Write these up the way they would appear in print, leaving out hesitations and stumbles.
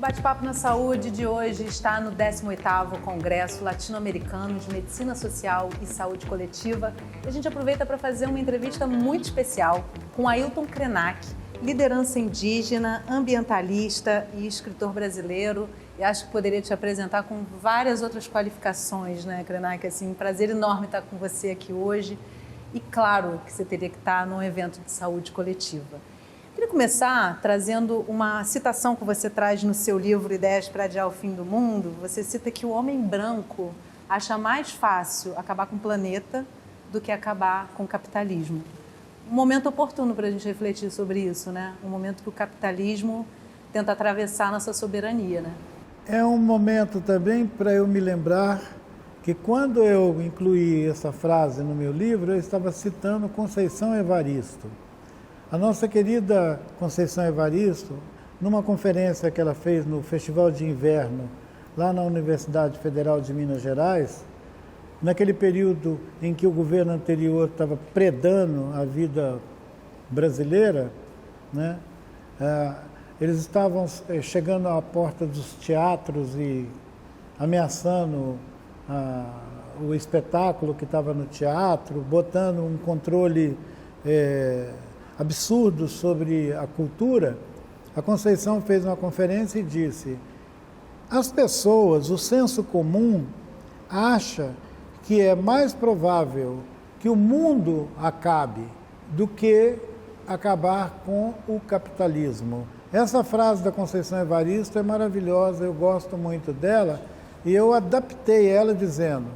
Bate-Papo na Saúde de hoje está no 18º Congresso Latino-Americano de Medicina Social e Saúde Coletiva. E a gente aproveita para fazer uma entrevista muito especial com Ailton Krenak, liderança indígena, ambientalista e escritor brasileiro. E acho que poderia te apresentar com várias outras qualificações, né, Krenak? Assim, um prazer enorme estar com você aqui hoje. E claro que você teria que estar num evento de saúde coletiva. Queria começar trazendo uma citação que você traz no seu livro Ideias para Adiar o Fim do Mundo. Você cita que o homem branco acha mais fácil acabar com o planeta do que acabar com o capitalismo. Um momento oportuno para a gente refletir sobre isso, né? Um momento que o capitalismo tenta atravessar a nossa soberania, né? É um momento também para eu me lembrar que quando eu incluí essa frase no meu livro, eu estava citando Conceição Evaristo. A nossa querida Conceição Evaristo, numa conferência que ela fez no Festival de Inverno, lá na Universidade Federal de Minas Gerais, naquele período em que o governo anterior estava predando a vida brasileira, né? Eles estavam chegando à porta dos teatros e ameaçando o espetáculo que estava no teatro, botando um controle absurdo sobre a cultura. A Conceição fez uma conferência e disse: as pessoas, o senso comum, acha que é mais provável que o mundo acabe do que acabar com o capitalismo. Essa frase da Conceição Evaristo é maravilhosa, eu gosto muito dela, e eu adaptei ela dizendo: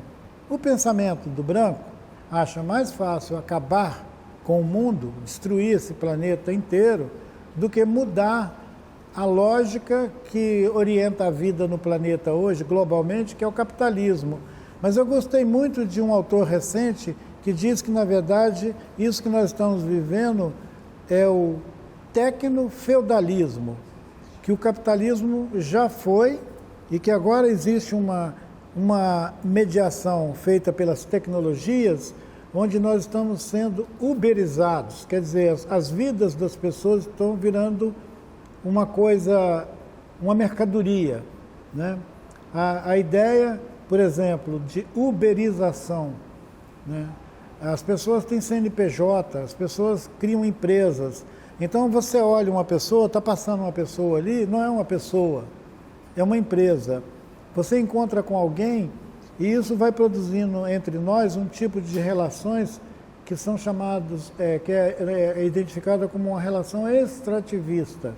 o pensamento do branco acha mais fácil acabar com o mundo, destruir esse planeta inteiro, do que mudar a lógica que orienta a vida no planeta hoje, globalmente, que é o capitalismo. Mas eu gostei muito de um autor recente que diz que, na verdade, isso que nós estamos vivendo é o tecnofeudalismo, que o capitalismo já foi e que agora existe uma mediação feita pelas tecnologias, onde nós estamos sendo uberizados, quer dizer, as vidas das pessoas estão virando uma coisa, uma mercadoria, né? A ideia, por exemplo, de uberização, né? As pessoas têm CNPJ, as pessoas criam empresas. Então você olha uma pessoa, está passando uma pessoa ali, não é uma pessoa, é uma empresa. Você encontra com alguém e isso vai produzindo entre nós um tipo de relações que são chamados, que é identificada como uma relação extrativista.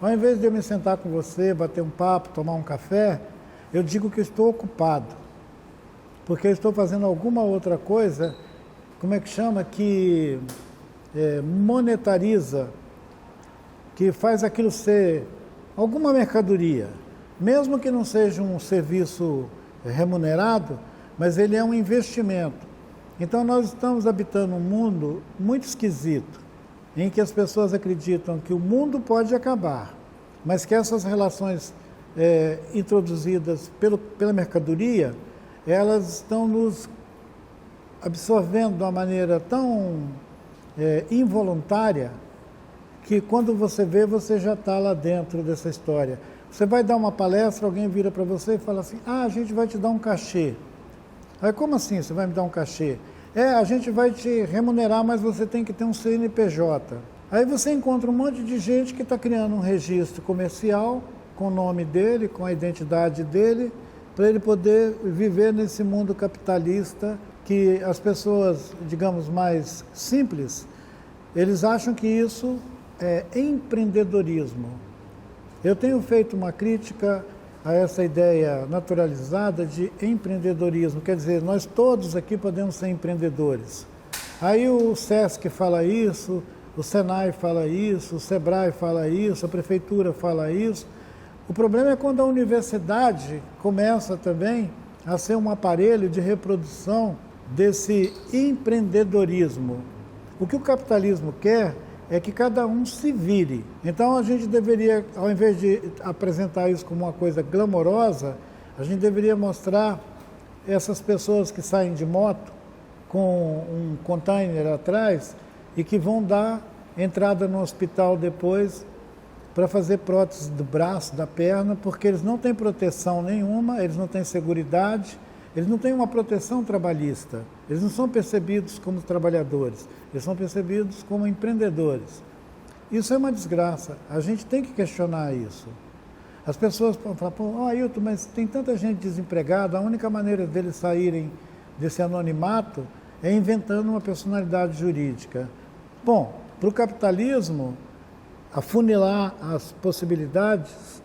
Ao invés de eu me sentar com você, bater um papo, tomar um café, eu digo que estou ocupado, porque eu estou fazendo alguma outra coisa, como é que chama, que monetariza, que faz aquilo ser alguma mercadoria, mesmo que não seja um serviço remunerado, mas ele é um investimento. Então nós estamos habitando um mundo muito esquisito, em que as pessoas acreditam que o mundo pode acabar, mas que essas relações introduzidas pela mercadoria, elas estão nos absorvendo de uma maneira tão involuntária, que quando você vê, você já está lá dentro dessa história. Você vai dar uma palestra, alguém vira para você e fala assim: a gente vai te dar um cachê. Aí, como assim você vai me dar um cachê? A gente vai te remunerar, mas você tem que ter um CNPJ. Aí você encontra um monte de gente que está criando um registro comercial com o nome dele, com a identidade dele, para ele poder viver nesse mundo capitalista que as pessoas, digamos, mais simples, eles acham que isso é empreendedorismo. Eu tenho feito uma crítica a essa ideia naturalizada de empreendedorismo, quer dizer, nós todos aqui podemos ser empreendedores. Aí o SESC fala isso, o SENAI fala isso, o SEBRAE fala isso, a Prefeitura fala isso. O problema é quando a universidade começa também a ser um aparelho de reprodução desse empreendedorismo. O que o capitalismo quer é que cada um se vire. Então a gente deveria, ao invés de apresentar isso como uma coisa glamourosa, a gente deveria mostrar essas pessoas que saem de moto com um container atrás e que vão dar entrada no hospital depois para fazer prótese do braço, da perna, porque eles não têm proteção nenhuma, eles não têm seguridade, eles não têm uma proteção trabalhista, eles não são percebidos como trabalhadores, eles são percebidos como empreendedores. Isso é uma desgraça, a gente tem que questionar isso. As pessoas vão falar, pô, Ailton, mas tem tanta gente desempregada, a única maneira deles saírem desse anonimato é inventando uma personalidade jurídica. Bom, para o capitalismo, afunilar as possibilidades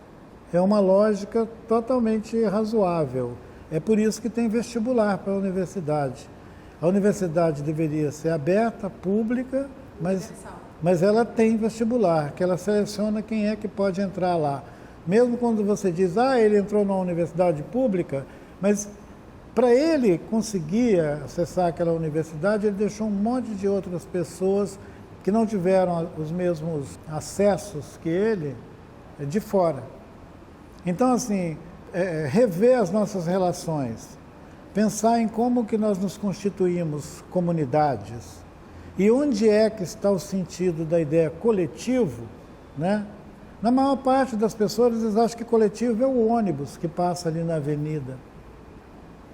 é uma lógica totalmente razoável. É por isso que tem vestibular para a universidade. A universidade deveria ser aberta, pública, mas ela tem vestibular, que ela seleciona quem é que pode entrar lá. Mesmo quando você diz, ele entrou na universidade pública, mas para ele conseguir acessar aquela universidade, ele deixou um monte de outras pessoas que não tiveram os mesmos acessos que ele, de fora. Então, assim, rever as nossas relações, pensar em como que nós nos constituímos comunidades e onde é que está o sentido da ideia coletivo, né? Na maior parte das pessoas, eles acham que coletivo é o ônibus que passa ali na avenida.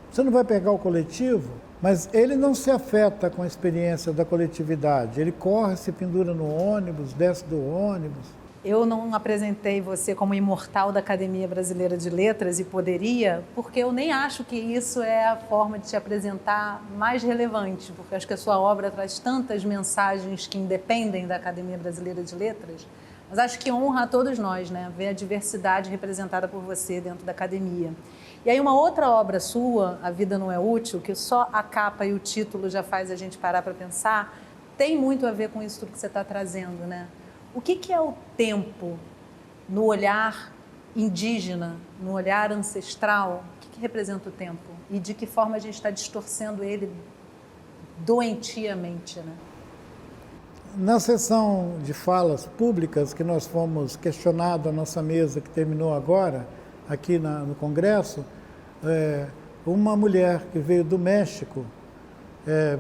Você não vai pegar o coletivo, mas ele não se afeta com a experiência da coletividade. Ele corre, se pendura no ônibus, desce do ônibus. Eu não apresentei você como imortal da Academia Brasileira de Letras, e poderia, porque eu nem acho que isso é a forma de te apresentar mais relevante, porque acho que a sua obra traz tantas mensagens que independem da Academia Brasileira de Letras, mas acho que honra a todos nós, né? Ver a diversidade representada por você dentro da academia. E aí uma outra obra sua, A Vida Não É Útil, que só a capa e o título já faz a gente parar para pensar, tem muito a ver com isso tudo que você está trazendo, né? O que é o tempo no olhar indígena, no olhar ancestral? O que representa o tempo? E de que forma a gente está distorcendo ele doentiamente, né? Na sessão de falas públicas que nós fomos questionados, a nossa mesa que terminou agora, aqui no Congresso, uma mulher que veio do México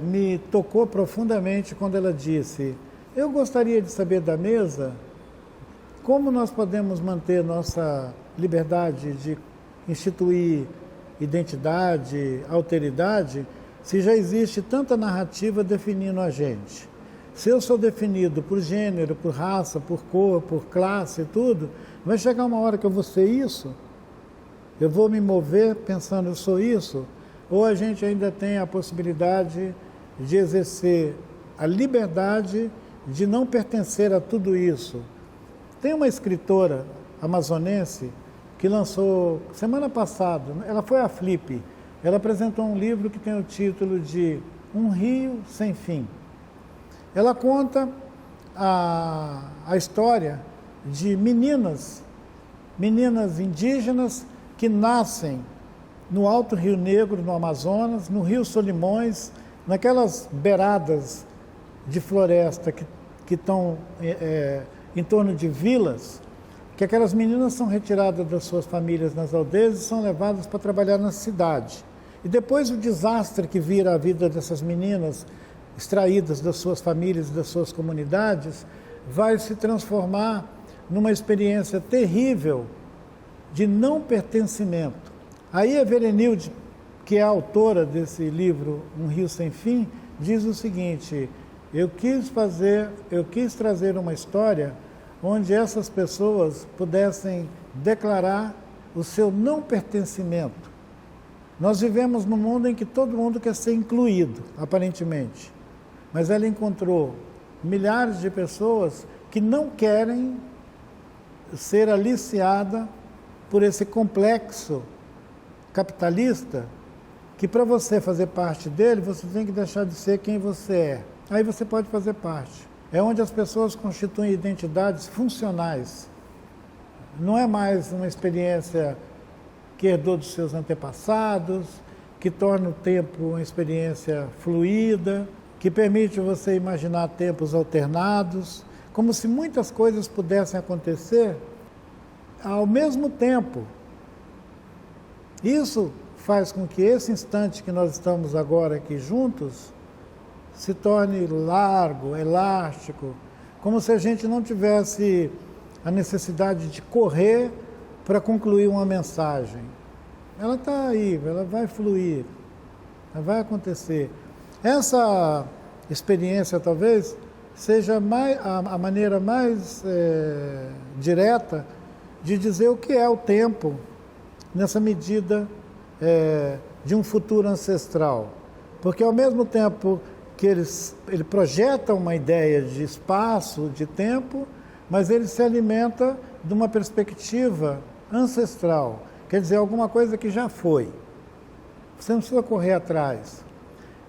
me tocou profundamente quando ela disse: eu gostaria de saber da mesa como nós podemos manter nossa liberdade de instituir identidade, alteridade, se já existe tanta narrativa definindo a gente. Se eu sou definido por gênero, por raça, por cor, por classe e tudo, vai chegar uma hora que eu vou ser isso? Eu vou me mover pensando eu sou isso? Ou a gente ainda tem a possibilidade de exercer a liberdade de não pertencer a tudo isso? Tem uma escritora amazonense que lançou semana passada, ela foi à Flip, ela apresentou um livro que tem o título de Um Rio Sem Fim. Ela conta a história de meninas indígenas que nascem no Alto Rio Negro, no Amazonas, no Rio Solimões, naquelas beiradas de floresta que estão em torno de vilas, que aquelas meninas são retiradas das suas famílias nas aldeias e são levadas para trabalhar na cidade. E depois o desastre que vira a vida dessas meninas, extraídas das suas famílias, das suas comunidades, vai se transformar numa experiência terrível de não pertencimento. Aí a Verenilde, que é a autora desse livro Um Rio Sem Fim, diz o seguinte: eu quis trazer uma história onde essas pessoas pudessem declarar o seu não pertencimento. Nós vivemos num mundo em que todo mundo quer ser incluído, aparentemente. Mas ela encontrou milhares de pessoas que não querem ser aliciada por esse complexo capitalista, que para você fazer parte dele, você tem que deixar de ser quem você é. Aí você pode fazer parte. É onde as pessoas constituem identidades funcionais. Não é mais uma experiência que herdou dos seus antepassados, que torna o tempo uma experiência fluida, que permite você imaginar tempos alternados, como se muitas coisas pudessem acontecer ao mesmo tempo. Isso faz com que esse instante que nós estamos agora aqui juntos se torne largo, elástico, como se a gente não tivesse a necessidade de correr para concluir uma mensagem. Ela está aí, ela vai fluir, ela vai acontecer. Essa experiência talvez seja a maneira mais direta de dizer o que é o tempo nessa medida de um futuro ancestral. Porque ao mesmo tempo que ele projeta uma ideia de espaço, de tempo, mas ele se alimenta de uma perspectiva ancestral, quer dizer, alguma coisa que já foi. Você não precisa correr atrás.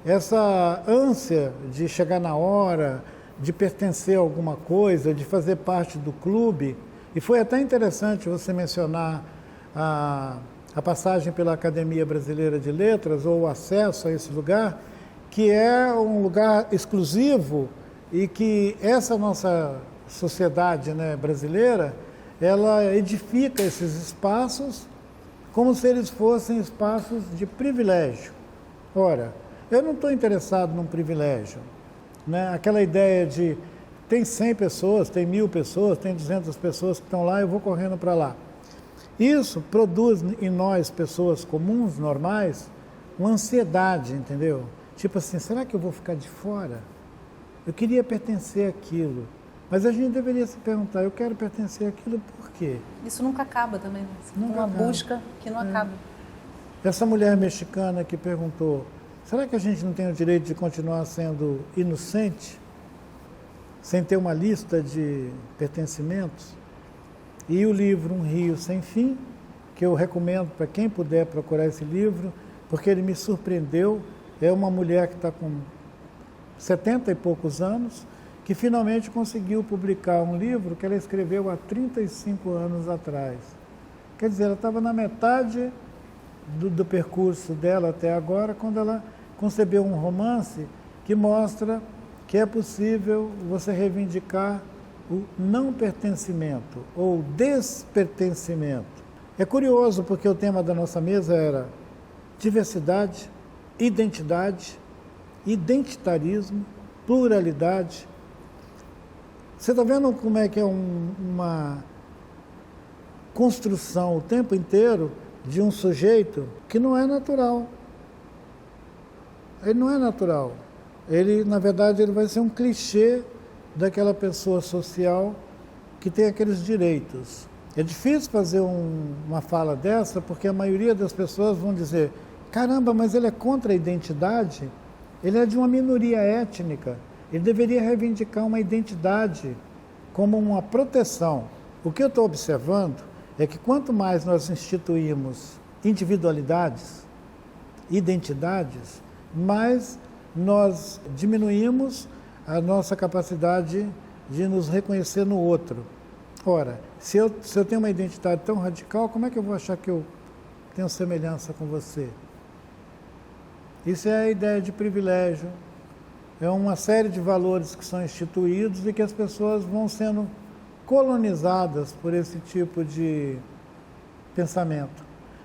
Essa ânsia de chegar na hora, de pertencer a alguma coisa, de fazer parte do clube, e foi até interessante você mencionar a passagem pela Academia Brasileira de Letras, ou o acesso a esse lugar, que é um lugar exclusivo e que essa nossa sociedade, né, brasileira, ela edifica esses espaços como se eles fossem espaços de privilégio. Ora, eu não estou interessado num privilégio, né? Aquela ideia de tem 100 pessoas, tem 1000 pessoas, tem 200 pessoas que estão lá, eu vou correndo para lá. Isso produz em nós, pessoas comuns, normais, uma ansiedade, entendeu? Tipo assim, será que eu vou ficar de fora? Eu queria pertencer àquilo. Mas a gente deveria se perguntar, eu quero pertencer àquilo por quê? Isso nunca acaba também, né? Nunca uma acaba. busca que não acaba. Essa mulher mexicana que perguntou, será que a gente não tem o direito de continuar sendo inocente, sem ter uma lista de pertencimentos? E o livro Um Rio Sem Fim, que eu recomendo para quem puder procurar esse livro, porque ele me surpreendeu. É uma mulher que está com 70 e poucos anos, que finalmente conseguiu publicar um livro que ela escreveu há 35 anos atrás. Quer dizer, ela estava na metade do percurso dela até agora, quando ela concebeu um romance que mostra que é possível você reivindicar o não pertencimento ou despertencimento. É curioso porque o tema da nossa mesa era diversidade, identidade, identitarismo, pluralidade. Você está vendo como é que é uma construção o tempo inteiro de um sujeito que não é natural. Ele não é natural. Ele, na verdade, ele vai ser um clichê daquela pessoa social que tem aqueles direitos. É difícil fazer uma fala dessa, porque a maioria das pessoas vão dizer, caramba, mas ele é contra a identidade? Ele é de uma minoria étnica. Ele deveria reivindicar uma identidade como uma proteção. O que eu estou observando é que quanto mais nós instituímos individualidades, identidades, mais nós diminuímos a nossa capacidade de nos reconhecer no outro. Ora, se eu tenho uma identidade tão radical, como é que eu vou achar que eu tenho semelhança com você? Isso é a ideia de privilégio. É uma série de valores que são instituídos e que as pessoas vão sendo colonizadas por esse tipo de pensamento.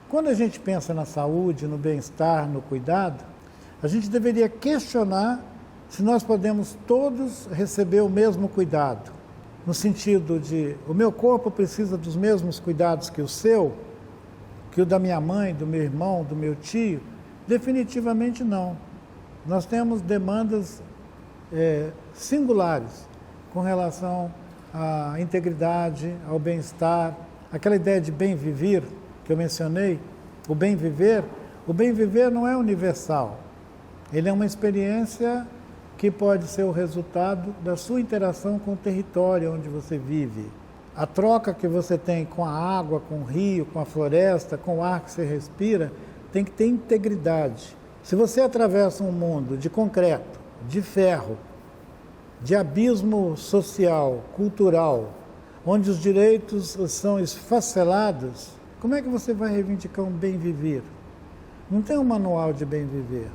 Quando a gente pensa na saúde, no bem-estar, no cuidado, a gente deveria questionar se nós podemos todos receber o mesmo cuidado. No sentido de, o meu corpo precisa dos mesmos cuidados que o seu, que o da minha mãe, do meu irmão, do meu tio? Definitivamente não. Nós temos demandas singulares com relação à integridade, ao bem-estar, aquela ideia de bem viver que eu mencionei, o bem viver não é universal. Ele é uma experiência que pode ser o resultado da sua interação com o território onde você vive. A troca que você tem com a água, com o rio, com a floresta, com o ar que você respira, tem que ter integridade. Se você atravessa um mundo de concreto, de ferro, de abismo social, cultural, onde os direitos são esfacelados, como é que você vai reivindicar um bem viver? Não tem um manual de bem viver.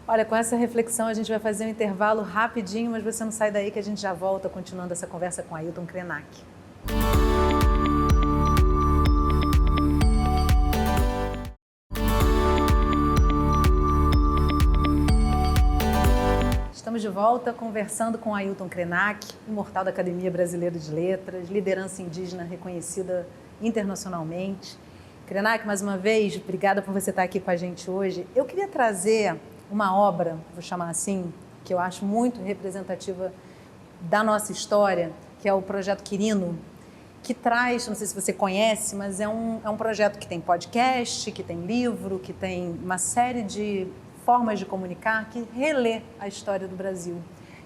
Olha, com essa reflexão a gente vai fazer um intervalo rapidinho, mas você não sai daí que a gente já volta continuando essa conversa com Ailton Krenak. Estamos de volta volta conversando com Ailton Krenak, imortal da Academia Brasileira de Letras, liderança indígena reconhecida internacionalmente. Krenak, mais uma vez, obrigada por você estar aqui com a gente hoje. Eu queria trazer uma obra, vou chamar assim, que eu acho muito representativa da nossa história, que é o Projeto Quirino, que traz, não sei se você conhece, mas é um projeto que tem podcast, que tem livro, que tem uma série de formas de comunicar, que relê a história do Brasil.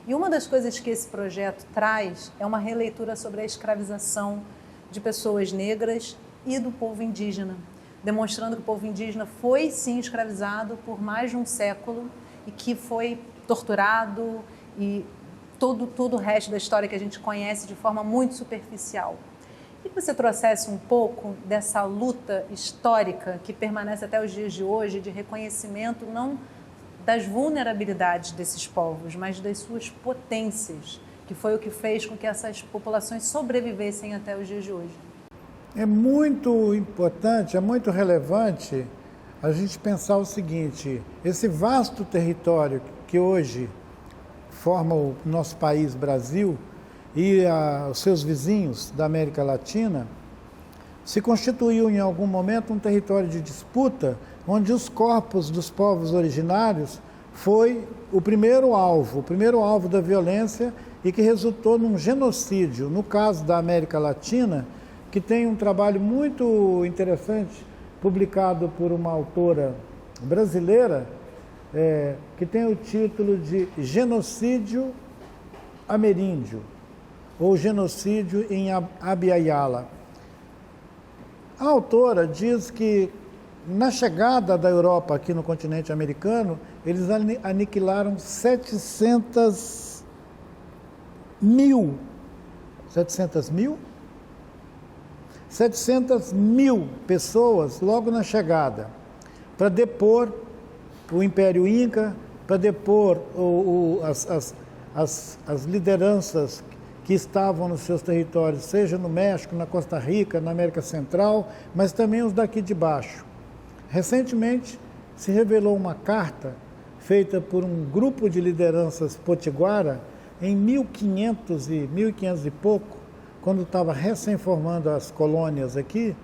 E uma das coisas que esse projeto traz é uma releitura sobre a escravização de pessoas negras e do povo indígena, demonstrando que o povo indígena foi, sim, escravizado por mais de um século e que foi torturado e todo o resto da história que a gente conhece de forma muito superficial. Queria que você trouxesse um pouco dessa luta histórica que permanece até os dias de hoje, de reconhecimento não das vulnerabilidades desses povos, mas das suas potências, que foi o que fez com que essas populações sobrevivessem até os dias de hoje. É muito importante, é muito relevante a gente pensar o seguinte: esse vasto território que hoje forma o nosso país, Brasil, e os seus vizinhos da América Latina, se constituiu em algum momento um território de disputa, onde os corpos dos povos originários foi o primeiro alvo da violência e que resultou num genocídio. No caso da América Latina, que tem um trabalho muito interessante, publicado por uma autora brasileira, que tem o título de Genocídio Ameríndio, ou genocídio em Abya-Yala. A autora diz que, na chegada da Europa aqui no continente americano, eles aniquilaram 700 mil pessoas logo na chegada, para depor o Império Inca, para depor as lideranças que estavam nos seus territórios, seja no México, na Costa Rica, na América Central, mas também os daqui de baixo. Recentemente se revelou uma carta feita por um grupo de lideranças potiguara em 1500 e pouco, quando estava recém-formando as colônias aqui,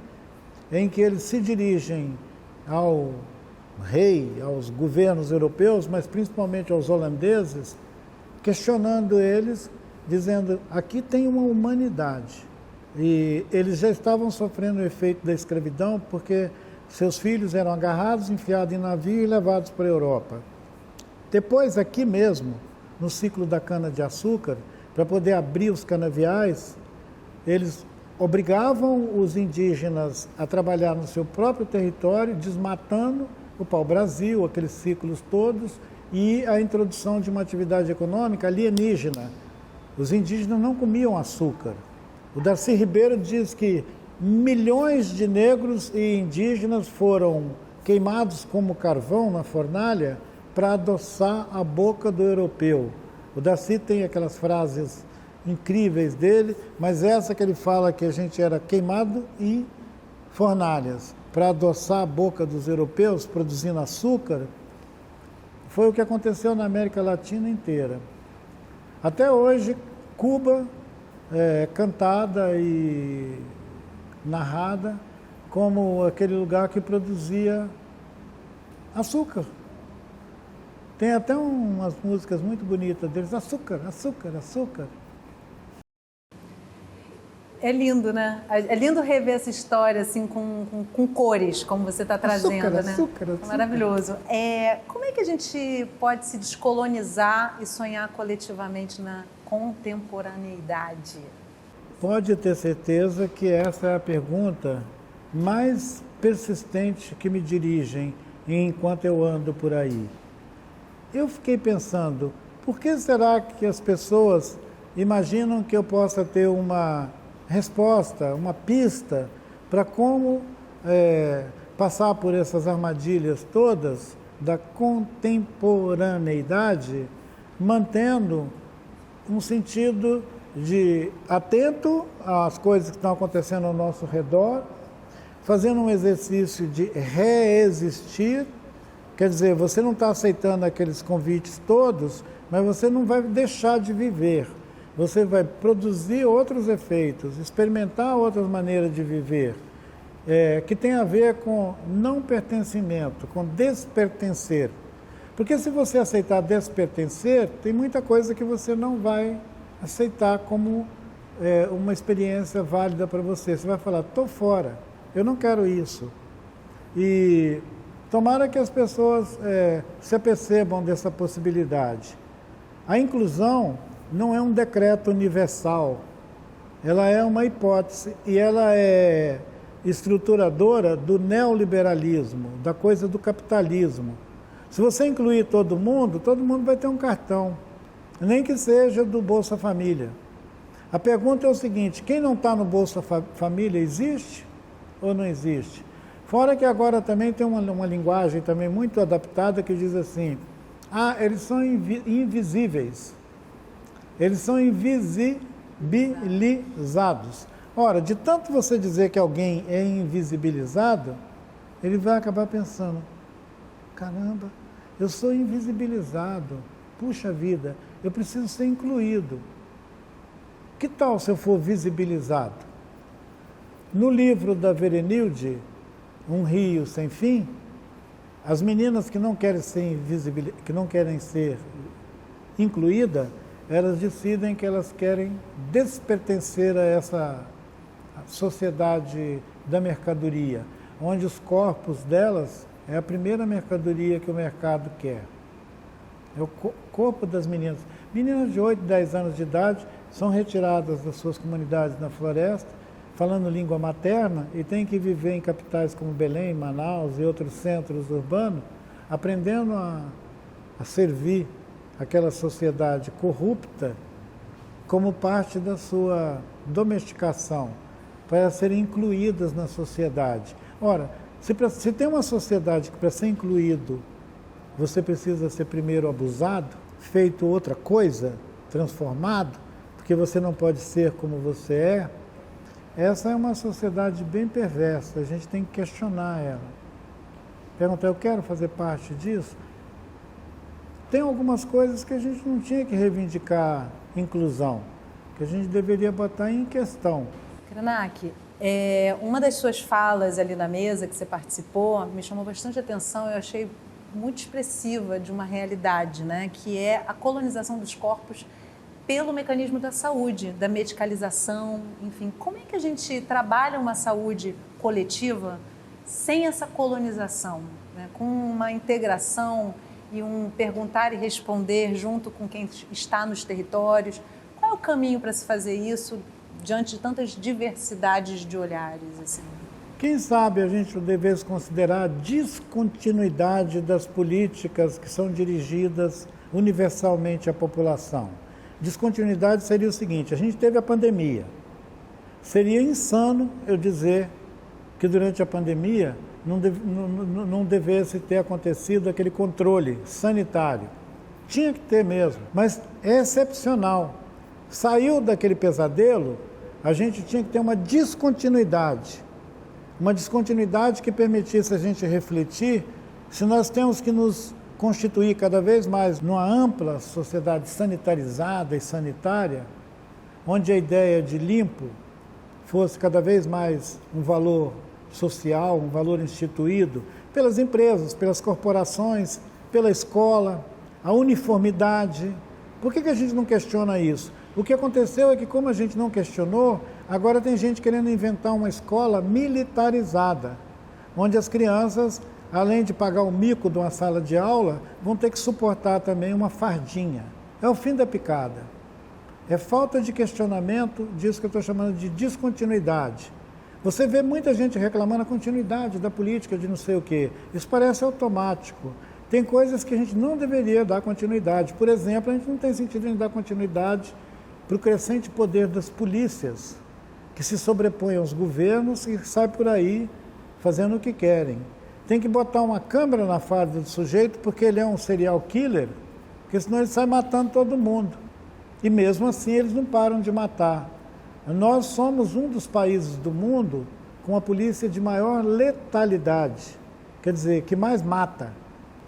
em que eles se dirigem ao rei, aos governos europeus, mas principalmente aos holandeses, questionando eles, dizendo: aqui tem uma humanidade. E eles já estavam sofrendo o efeito da escravidão, porque seus filhos eram agarrados, enfiados em navio e levados para a Europa. Depois, aqui mesmo, no ciclo da cana-de-açúcar, para poder abrir os canaviais, eles obrigavam os indígenas a trabalhar no seu próprio território, desmatando o pau-brasil, aqueles ciclos todos, e a introdução de uma atividade econômica alienígena. Os indígenas não comiam açúcar. O Darcy Ribeiro diz que milhões de negros e indígenas foram queimados como carvão na fornalha para adoçar a boca do europeu. O Darcy tem aquelas frases incríveis dele, mas essa que ele fala que a gente era queimado em fornalhas para adoçar a boca dos europeus, produzindo açúcar, foi o que aconteceu na América Latina inteira. Até hoje, Cuba é cantada e narrada como aquele lugar que produzia açúcar. Tem até umas músicas muito bonitas deles: açúcar, açúcar, açúcar. É lindo, né? É lindo rever essa história assim com cores, como você está trazendo, açúcar, né? Açúcar, açúcar. Maravilhoso. Como é que a gente pode se descolonizar e sonhar coletivamente na contemporaneidade? Pode ter certeza que essa é a pergunta mais persistente que me dirigem enquanto eu ando por aí. Eu fiquei pensando, por que será que as pessoas imaginam que eu possa ter uma resposta, uma pista para como passar por essas armadilhas todas da contemporaneidade, mantendo um sentido de atento às coisas que estão acontecendo ao nosso redor, fazendo um exercício de reexistir Quer dizer, você não está aceitando aqueles convites todos, mas você não vai deixar de viver. Você vai produzir outros efeitos, experimentar outras maneiras de viver, que tem a ver com não pertencimento, com despertencer. Porque se você aceitar despertencer, tem muita coisa que você não vai aceitar como uma experiência válida para você. Você vai falar, estou fora, eu não quero isso. E tomara que as pessoas se apercebam dessa possibilidade. A inclusão não é um decreto universal, ela é uma hipótese e ela é estruturadora do neoliberalismo, da coisa do capitalismo. Se você incluir todo mundo vai ter um cartão, nem que seja do Bolsa Família. A pergunta é o seguinte, quem não está no Bolsa Família existe ou não existe? Fora que agora também tem uma linguagem também muito adaptada que diz assim, eles são invisíveis, eles são invisibilizados. Ora, de tanto você dizer que alguém é invisibilizado, ele vai acabar pensando, caramba, eu sou invisibilizado, puxa vida, eu preciso ser incluído. Que tal se eu for visibilizado? No livro da Verenilde, Um Rio Sem Fim, as meninas que não querem ser incluídas, elas decidem que elas querem despertencer a essa sociedade da mercadoria, onde os corpos delas é a primeira mercadoria que o mercado quer. É o corpo das meninas. Meninas de 8, 10 anos de idade são retiradas das suas comunidades na floresta, falando língua materna, e têm que viver em capitais como Belém, Manaus e outros centros urbanos, aprendendo a servir aquela sociedade corrupta como parte da sua domesticação, para serem incluídas na sociedade. Ora, se tem uma sociedade que para ser incluído você precisa ser primeiro abusado, feito outra coisa, transformado, porque você não pode ser como você é, essa é uma sociedade bem perversa, a gente tem que questionar ela. Perguntar, eu quero fazer parte disso? Tem algumas coisas que a gente não tinha que reivindicar inclusão, que a gente deveria botar em questão. Krenak, uma das suas falas ali na mesa que você participou me chamou bastante atenção, eu achei muito expressiva de uma realidade, né, que é a colonização dos corpos pelo mecanismo da saúde, da medicalização, enfim. Como é que a gente trabalha uma saúde coletiva sem essa colonização, né, com uma integração e um perguntar e responder junto com quem está nos territórios? Qual é o caminho para se fazer isso diante de tantas diversidades de olhares, assim? Quem sabe a gente devesse considerar a descontinuidade das políticas que são dirigidas universalmente à população. Descontinuidade seria o seguinte, a gente teve a pandemia. Seria insano eu dizer que durante a pandemia não devesse ter acontecido aquele controle sanitário. Tinha que ter mesmo, mas é excepcional. Saiu daquele pesadelo, a gente tinha que ter uma descontinuidade que permitisse a gente refletir se nós temos que nos constituir cada vez mais numa ampla sociedade sanitarizada e sanitária, onde a ideia de limpo fosse cada vez mais um valor social, um valor instituído pelas empresas, pelas corporações, pela escola, a uniformidade. Por que a gente não questiona isso? O que aconteceu é que, como a gente não questionou, agora tem gente querendo inventar uma escola militarizada, onde as crianças, além de pagar o mico de uma sala de aula, vão ter que suportar também uma fardinha. É o fim da picada. É falta de questionamento disso que eu estou chamando de descontinuidade. Você vê muita gente reclamando a continuidade da política de não sei o quê. Isso parece automático. Tem coisas que a gente não deveria dar continuidade. Por exemplo, a gente não tem sentido em dar continuidade para o crescente poder das polícias, que se sobrepõem aos governos e saem por aí fazendo o que querem. Tem que botar uma câmera na farda do sujeito porque ele é um serial killer, porque senão ele sai matando todo mundo. E mesmo assim eles não param de matar. Nós somos um dos países do mundo com a polícia de maior letalidade, quer dizer, que mais mata.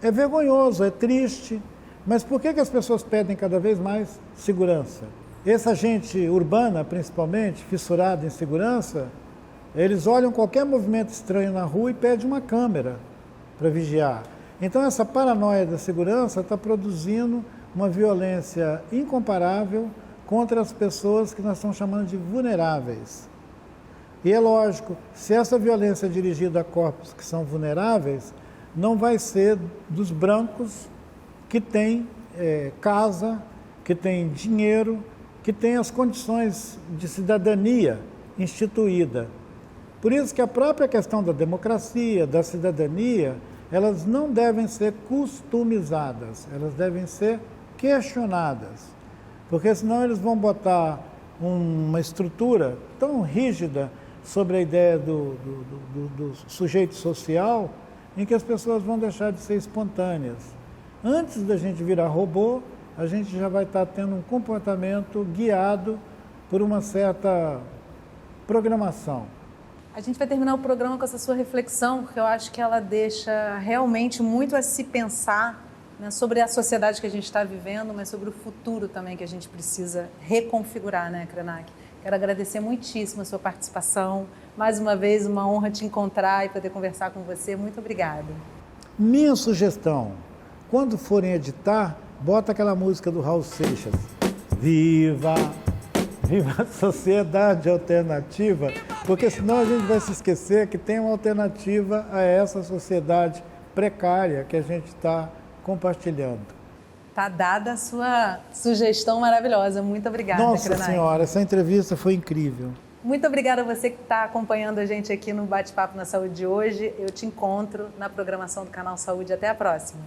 É vergonhoso, é triste, mas por que as pessoas pedem cada vez mais segurança? Essa gente urbana, principalmente, fissurada em segurança, eles olham qualquer movimento estranho na rua e pedem uma câmera para vigiar. Então essa paranoia da segurança está produzindo uma violência incomparável contra as pessoas que nós estamos chamando de vulneráveis. E é lógico, se essa violência é dirigida a corpos que são vulneráveis, não vai ser dos brancos que têm casa, que têm dinheiro, que têm as condições de cidadania instituída. Por isso que a própria questão da democracia, da cidadania, elas não devem ser customizadas, elas devem ser questionadas. Porque senão eles vão botar uma estrutura tão rígida sobre a ideia do sujeito social, em que as pessoas vão deixar de ser espontâneas. Antes da gente virar robô, a gente já vai estar tendo um comportamento guiado por uma certa programação. A gente vai terminar o programa com essa sua reflexão, porque eu acho que ela deixa realmente muito a se pensar, né, sobre a sociedade que a gente está vivendo, mas sobre o futuro também que a gente precisa reconfigurar, né, Krenak? Quero agradecer muitíssimo a sua participação. Mais uma vez, uma honra te encontrar e poder conversar com você. Muito obrigada. Minha sugestão, quando forem editar, bota aquela música do Raul Seixas. Viva! Viva a sociedade alternativa, porque senão a gente vai se esquecer que tem uma alternativa a essa sociedade precária que a gente está compartilhando. Tá dada a sua sugestão maravilhosa. Muito obrigada, Nossa Krenak. Senhora, essa entrevista foi incrível. Muito obrigada a você que está acompanhando a gente aqui no Bate-Papo na Saúde de hoje. Eu te encontro na programação do Canal Saúde. Até a próxima.